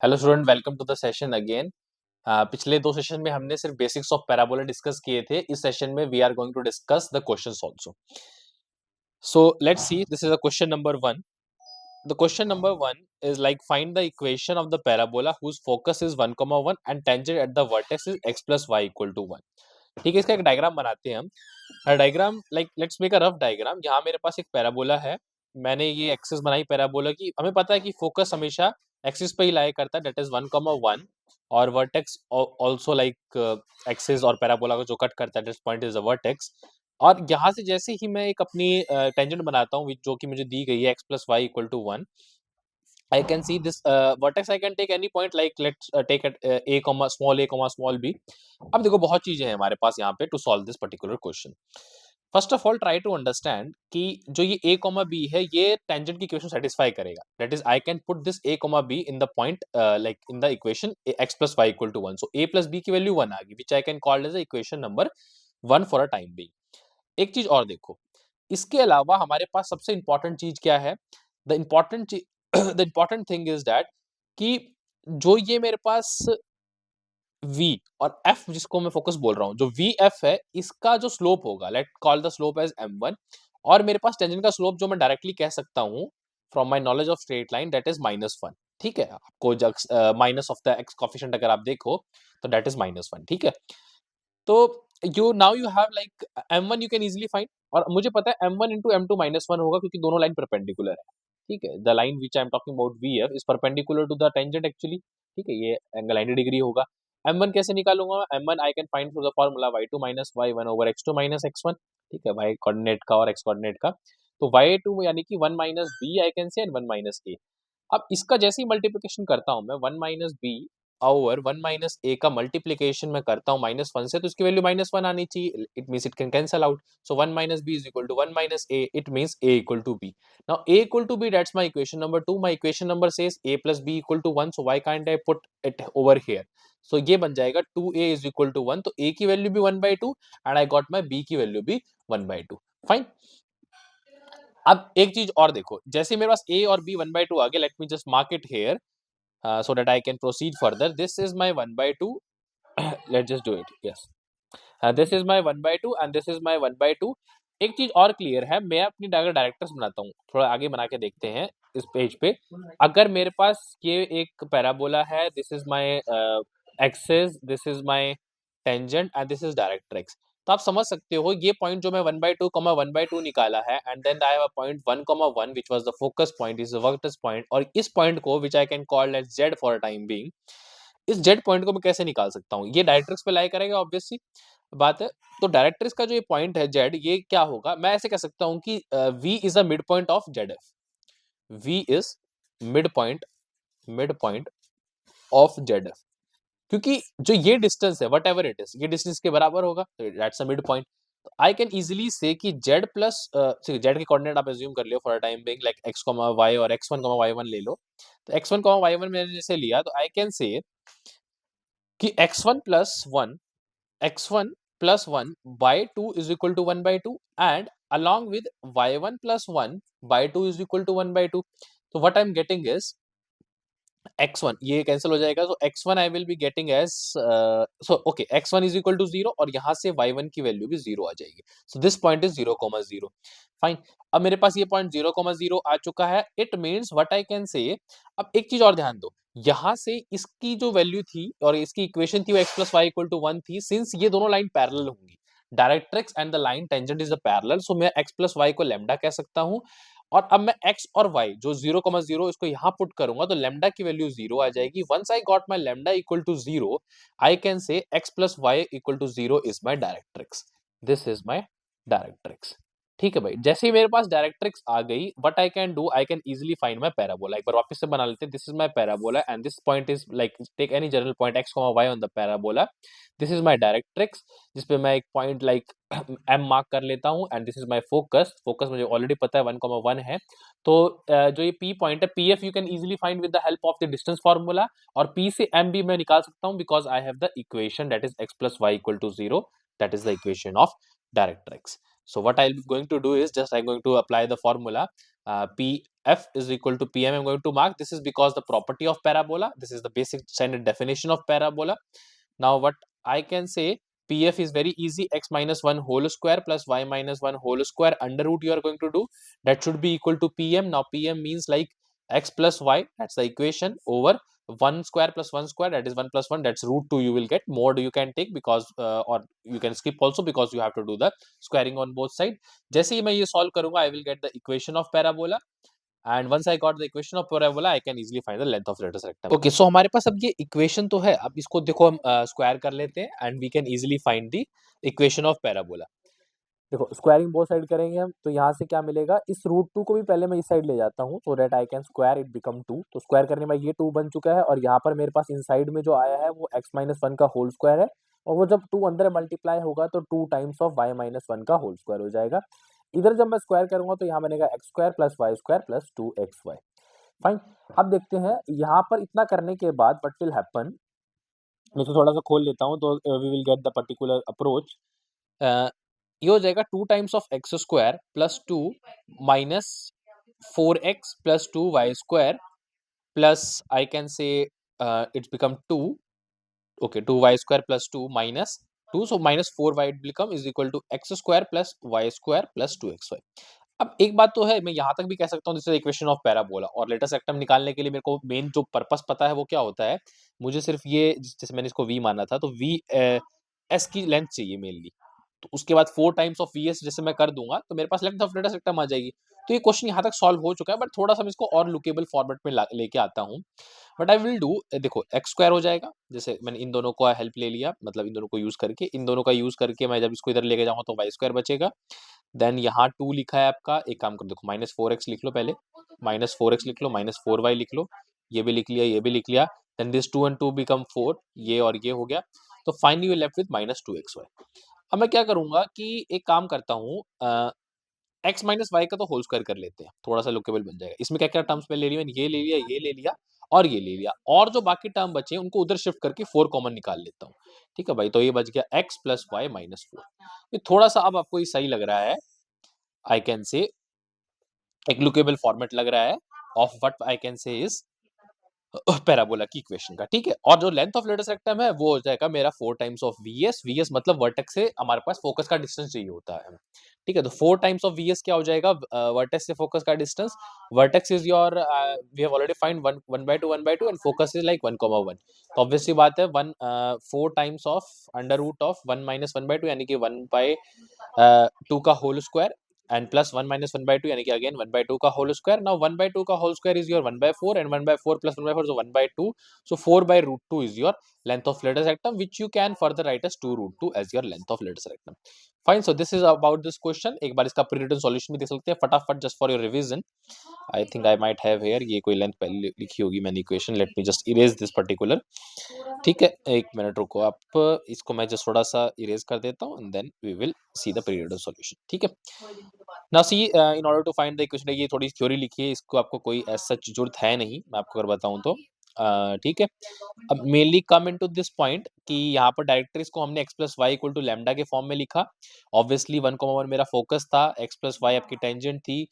Hello student, welcome to the session again. पिछले दो session में हमने सिर्फ बेसिक्स ऑफ पैराबोला डिस्कस किए थे। इस सेशन में we are going to discuss the questions also. So let's see, this is the question number 1. The question number 1 is like find the equation of the parabola whose focus is 1, 1 and tangent at the vertex is x plus y equal to 1. ठीक है, इसका एक diagram बनाते हैं हम। Diagram like let's make a rough diagram. यहाँ मेरे पास एक पैराबोला है, मैंने ये एक्सिस बनाई पैराबोला की। हमें पता है कि फोकस हमेशा एक्सिस पे ही लाया करता है, दैट इज 1, 1 और वर्टेक्स ऑल्सो लाइक एक्सिस और पैराबोला को जो कट करता है this point is the vertex. और यहाँ से जैसे ही मैं एक अपनी टेंजेंट बनाता हूँ जो कि मुझे दी गई है x plus y equal to 1, I can see this vertex. I can take any point like let's take at a comma small b. अब देखो बहुत चीजें हैं हमारे पास यहाँ पे to solve this particular question. First of all, try to understand कि जो ये a comma b है ये tangent की equation satisfy करेगा. That is, I can put this a comma b in the point like in the equation x plus y equal to 1. So a plus b की value 1 आ गई, which I can call as the equation number 1 for a time being. एक चीज और देखो, इसके अलावा हमारे पास सबसे इंपॉर्टेंट चीज क्या है? The important the important thing is that कि जो ये मेरे पास v और f जिसको मैं फोकस बोल रहा हूँ, जो vf है इसका जो स्लोप होगा, let call the slope as m1, और मेरे पास टेंजेंट का स्लोप जो मैं डायरेक्टली कह सकता हूँ from my knowledge of straight line that is -1। ठीक है, आपको minus of the x coefficient अगर आप देखो तो दैट इज -1। ठीक है, तो you now you have like m1 you can easily find, और मुझे पता है m1 into m2 -1 होगा क्योंकि दोनों लाइन परपेंडिकुलर है। ठीक है, the line which I am talking about vf is perpendicular to the tangent actually. ठीक है, ये एंगल 90 डिग्री होगा। m1 कैसे निकालूंगा? m1 I can find through the formula y2 minus y1 over x2 minus x1। ठीक है, y coordinate का और x कोऑर्डिनेट का, तो y2 यानी कि 1 minus b आई कैन से एंड 1 minus a। अब इसका जैसे ही मल्टीप्लिकेशन करता हूं मैं 1 minus b और 1 minus a का मल्टीप्लिकेशन मैं करता हूँ -1 से, तो इसकी वैल्यू -1 आनी चाहिए। It means it can cancel out. So 1 minus b is equal to 1 minus a, it means a equal to b. Now a equal to b, that's my equation number 2. My equation number says a plus b equal to 1, so why can't I put it over here? So ये बन जाएगा 2a is equal to 1, तो a की value भी 1/2 and I got my b की value भी 1/2। Fine. अब एक चीज और देखो, जैसे मेरे पास a और b 1/2 आ गया, let me just mark it here so that I can proceed further. This is my 1/2. Let's just do it. Yes. This is my 1/2 and this is my 1/2. एक चीज और क्लियर है, मैं अपनी अगर डायरेक्टर्स बनाता हूँ, थोड़ा आगे बना के देखते हैं इस पेज पे। अगर मेरे पास ये एक पैराबोला है, this is my axis, this is my tangent and this is directrix, तो आप समझ सकते हो ये पॉइंट जो मैं 1/2 1/2 निकाला है and then I have a point 1, 1 which was the focus point, is the vertex point, और इस पॉइंट को which I can call as z for a time being, इस z पॉइंट को मैं कैसे निकाल सकता हूँ? ये डायरेक्ट्रिक्स पे लाई करेगा, ऑब्वियसली बात है। तो डायरेक्ट्रिक्स का जो ये पॉइंट है z, ये क्या होगा? मैं ऐसे कह सकता हूँ कि v is a mid point of zf। v is mid point of zf, क्योंकि जो ये डिस्टेंस है वट एवर इट इज, ये डिस्टेंस के बराबर होगा, तो दैट्स अ मिड पॉइंट। तो आई कैन इजीली से कि z प्लस z के कोऑर्डिनेट आप एज्यूम कर लियो for a time being, like x, y और x1, y1 ले लो। तो x1, y1 मैंने जैसे लिया, तो आई कैन से कि x1 plus 1 by 2 is equal to 1/2 and along with y1 plus 1 by 2 is equal to 1/2. So what I'm getting is x1, ये कैंसिल हो जाएगा, so x1 I will be getting as so okay, x1 is equal to 0 और यहाँ से y1 की value भी 0 आ जाएगी। So this point is 0, 0। Fine. अब मेरे पास ये पॉइंट 0, 0 आ चुका है। It means what I can से, अब एक चीज और ध्यान दो, यहाँ से इसकी जो वैल्यू थी और इसकी इक्वेशन थी वो x plus y equal to 1 थी, सिंस ये दोनों लाइन पैरेलल होंगी, directrix and the line tangent is a parallel, so मैं x plus y को लैम्डा कह सकता हूँ। और अब मैं x और y जो 0, 0 इसको यहाँ पुट करूंगा तो लैम्डा की वैल्यू 0 आ जाएगी। Once I got my lambda equal to 0, I can say x plus y equal to 0 is my directrix. This is my directrix. ठीक है भाई, जैसे ही मेरे पास डायरेक्ट्रिक्स आ गई, what I can do, I can easily find my parabola. एक बार वापस से बना लेते हैं। This is my parabola and this point is like take any general point x, y on the parabola. This is my directrix, जिसपे मैं एक पॉइंट लाइक m मार्क कर लेता हूँ and this is my focus. Focus मुझे already पता है 1, 1 है। तो जो ये p पॉइंट है, pf you can easily find with the help of the distance formula, और p से m भी मैं निकाल सकता हूँ because I have the equation that is x plus y equal to 0, that is the equation of directrix. So what I'll be going to do is just I'm going to apply the formula, p f is equal to pm, I'm going to mark. This is because the property of parabola. This is the basic standard definition of parabola. Now what I can say, pf is very easy, x minus 1 whole square plus y minus 1 whole square under root you are going to do. That should be equal to pm. Now pm means like x plus y, that's the equation, over 1 square plus 1 square, that is 1 plus 1, that's root 2 you will get. Mod you can take because or you can skip also because you have to do the squaring on both side. जैसे ही मैं ये solve करूंगा I will get the equation of parabola, and once I got the equation of parabola I can easily find the length of lateral rectangle. Okay, so हमारे पास अब ये equation तो है, अब इसको देखो हम square कर लेते हैं and we can easily find the equation of parabola. देखो स्क्वायरिंग बोथ साइड करेंगे हम, तो यहाँ से क्या मिलेगा, इस रूट 2 को भी पहले मैं इस साइड ले जाता हूँ so that I can square it become 2। तो स्क्वायर करने में ये 2 बन चुका है और यहाँ पर मेरे पास इनसाइड में जो आया है वो x माइनस 1 का होल स्क्वायर है, और वो जब 2 अंदर मल्टीप्लाई होगा तो 2 टाइम्स ऑफ y माइनस 1 का होल स्क्वायर हो जाएगा। इधर जब मैं स्क्वायर करूंगा तो यहाँ बनेगा x square plus y square plus 2xy। Fine, अब देखते हैं यहाँ पर इतना करने के बाद व्हाट विल हैपन। मैं इसको थोड़ा सा खोल लेता हूँ तो we will get the particular approach. ये हो जाएगा 2 times of x square plus 2 minus 4x plus 2y square plus I can say it's become 2, okay, 2y square plus 2 minus 2, so minus 4y it become is equal to x square plus y square plus 2xy। अब एक बात तो है, मैं यहाँ तक भी कह सकता हूँ this is equation of parabola, और लेटेस्ट रेक्टम निकालने के लिए मेरे को मेन जो पर्पस पता है वो क्या होता है, मुझे सिर्फ ये जैसे मैंने इसको v माना था तो v s की लेंथ चाहिए मेनली, तो उसके बाद 4 टाइम्स ऑफ वी एस जैसे मैं कर दूंगा तो मेरे पास लेंथ ऑफ लेटेस्ट रेक्टम आ जाएगी। तो ये क्वेश्चन यहाँ तक सॉल्व हो चुका है, बट थोड़ा सा मैं इसको और लुकेबल फॉर्मेट में लेके आता हूँ। बट आई विल डू, देखो एक्स स्क्वायर हो जाएगा, जैसे मैंने इन दोनों को हेल्प ले लिया, मतलब इन दोनों को यूज करके, इन दोनों का यूज करके मैं जब इसको इधर लेके जाऊंगा तो वाई स्क्वायर बचेगा। देन यहाँ 2 लिखा है आपका, एक काम करो देखो माइनस 4x लिख लो, पहले माइनस 4x लिख लो, माइनस 4y लिख लो, ये भी लिख लिया, ये भी लिख लिया। देन दिस 2 and 2 बिकम 4, ये और ये हो गया, तो finally you left with minus 2xy। अब मैं क्या करूंगा कि एक काम करता हूँ, x माइनस वाई का तो होल स्क्वायर कर लेते हैं, थोड़ा सा लुकेबल बन जाएगा। इसमें क्या क्या टर्म्स में ले लिया, मैंने ये ले लिया, ये ले लिया और ये ले लिया, और जो बाकी टर्म बचे उनको उधर शिफ्ट करके 4 कॉमन निकाल लेता हूँ। ठीक है भाई, तो ये बच गया x प्लस वाई माइनस 4। ये थोड़ा सा अब आपको ये सही लग रहा है, आई कैन से एक लुकेबल फॉर्मेट लग रहा है ऑफ व्हाट आई कैन से इज पैराबोला की इक्वेशन का। ठीक है, और जो लेंथ ऑफ लेटेस्ट रेक्टम है वो हो जाएगा मेरा 4 टाइम्स ऑफ वीएस। वीएस मतलब वर्टेक्स से हमारे पास फोकस का डिस्टेंस चाहिए होता है। ठीक है, तो 4 टाइम्स ऑफ वीएस क्या हो जाएगा, वर्टेक्स से फोकस का distance. Vertex is your, we have already find 1/2 and focus is like 1,1। तो ऑब्वियसली बात है 4 times of under root of 1 minus 1/2 यानी कि 1/2 का whole square and plus 1 minus 1/2 यानी कि again 1/2 का whole square। Now 1/2 का whole square is your 1/4 and 1/4 plus 1/4 so 1/2, so 4/√2 is your length of lateral rectum, which you can further write as 2√2 as your length of lateral rectum। Fine, so this is about this question। एक बार इसका pre-written solution भी देख सकते हैं फटाफट just for your revision। I think I might have here, ये कोई length पहले लिखी होगी मैंने equation, let me just erase this particular. ठीक है, एक मिनट रुको आप, इसको मैं जस्ट थोड़ा सा इरेज कर देता हूँ and then we will see the period solution. ठीक है, now see in order to find the equation, ये थोड़ी थ्योरी लिखी है, इसको आपको कोई एज सच जरूरत है नहीं, मैं आपको अगर बताऊं तो। ठीक है, अब mainly come into this point कि यहाँ पर डायरेक्टरीज को हमने x plus y equal to lambda के फॉर्म में लिखा। ऑब्वियसली 1,1 मेरा फोकस था, x प्लस वाई आपकी टेंजेंट थी।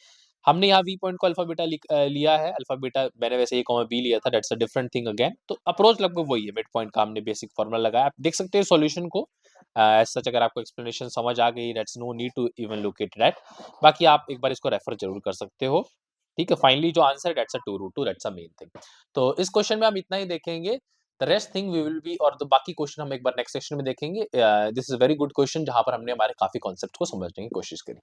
हमने यहाँ v पॉइंट को अल्फा बीटा लिया है, अल्फा बीटा मैंने वैसे a, b लिया था, that's a different thing again. तो अप्रोच लगभग वही है, मिड पॉइंट का हमने बेसिक फॉर्मूला लगाया। आप देख सकते हैं सॉल्यूशन को एज सच, अगर आपको एक्सप्लेनेशन समझ आ गई that's no need to even look it that, बाकी आप एक बार इसको रेफर जरूर कर सकते हो। ठीक है, फाइनली जो आंसर है that's a 2√2, that's a main thing. तो इस क्वेश्चन में हम इतना ही देखेंगे, the rest thing we will be, और बाकी क्वेश्चन हम एक बार नेक्स्ट सेक्शन में देखेंगे। This is very good question जहां पर हमने हमारे काफी कॉन्सेप्ट को समझने की कोशिश करी।